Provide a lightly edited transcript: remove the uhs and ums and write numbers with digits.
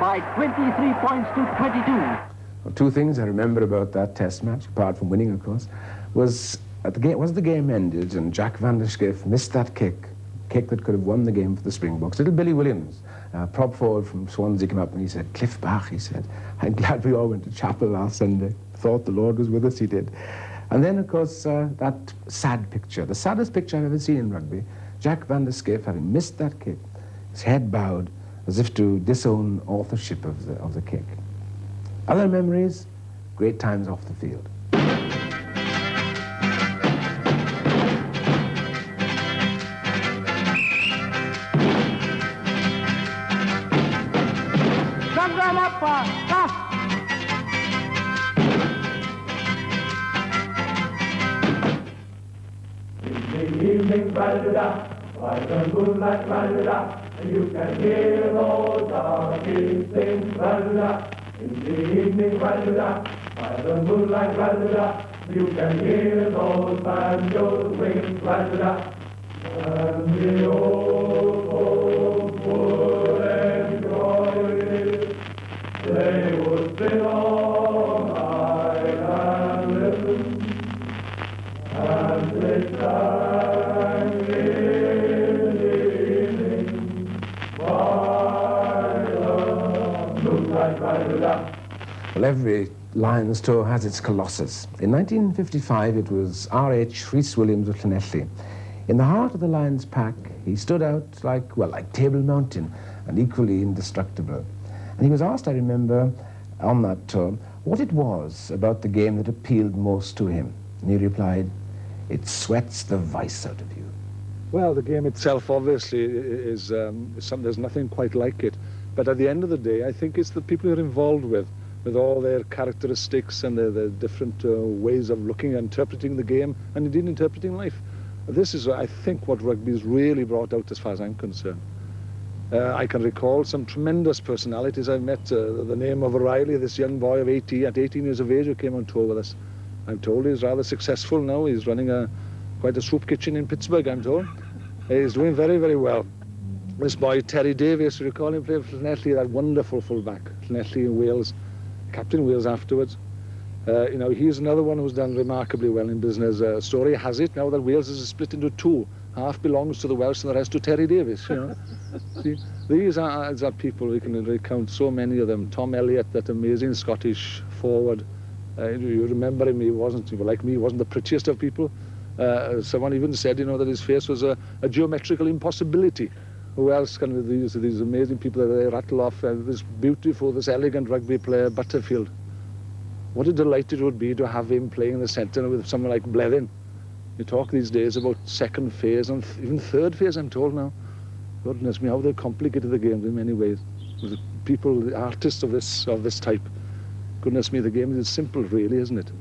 by 23 points to 22. Well, two things I remember about that test match, apart from winning, of course, was once the game ended and Jack van der Schrift missed that kick that could have won the game for the Springboks. Little Billy Williams, prop forward from Swansea, came up and he said, "Cliff Bach," he said, "I'm glad we all went to chapel last Sunday. Thought the Lord was with us," he did. And then, of course, that sad picture, the saddest picture I've ever seen in rugby, Jack van der Schrift having missed that kick, his head bowed as if to disown authorship of the kick. Other memories, great times off the field. Evening, ba-da-da, by the moonlight, ba-da-da, and you can hear those darkies sing, ba-da-da. In the evening, ba-da-da, by the moonlight, ba-da-da, you can hear those banjos ring, ba-da-da. And the old folks would enjoy it, they would sit all night and listen, and they sang in the evening by the moonlight, ba-da-da. Well, every Lions tour has its colossus. In 1955, it was H Williams of Llanelli. In the heart of the Lions pack, he stood out like Table Mountain, and equally indestructible. And he was asked, I remember, on that tour, what it was about the game that appealed most to him. And he replied, "It sweats the vice out of you." Well, the game itself, obviously, is there's nothing quite like it. But at the end of the day, I think it's the people you're involved with all their characteristics and their different ways of looking and interpreting the game, and indeed interpreting life. This is, I think, what rugby's really brought out as far as I'm concerned. I can recall some tremendous personalities I've met. The name of O'Reilly, this young boy of 18 years of age who came on tour with us. I'm told he's rather successful now. He's running quite a soup kitchen in Pittsburgh, I'm told. He's doing very, very well. This boy, Terry Davies, you recall him, played for Llanelli, that wonderful fullback, Llanelli in Wales, captain Wales afterwards. You know, he's another one who's done remarkably well in business. Story has it now that Wales is split into two. Half belongs to the Welsh and the rest to Terry Davies, you know. See, these are people, we can recount so many of them. Tom Elliott, that amazing Scottish forward. You remember him, he wasn't, like me, he wasn't the prettiest of people. Someone even said, you know, that his face was a geometrical impossibility. Who else can these amazing people that they rattle off? This beautiful, this elegant rugby player, Butterfield. What a delight it would be to have him playing in the centre with someone like Blevin. You talk these days about second phase and even third phase, I'm told now. Goodness me, how they've complicated the game in many ways. The people, the artists of this type. Goodness me, the game is simple, really, isn't it?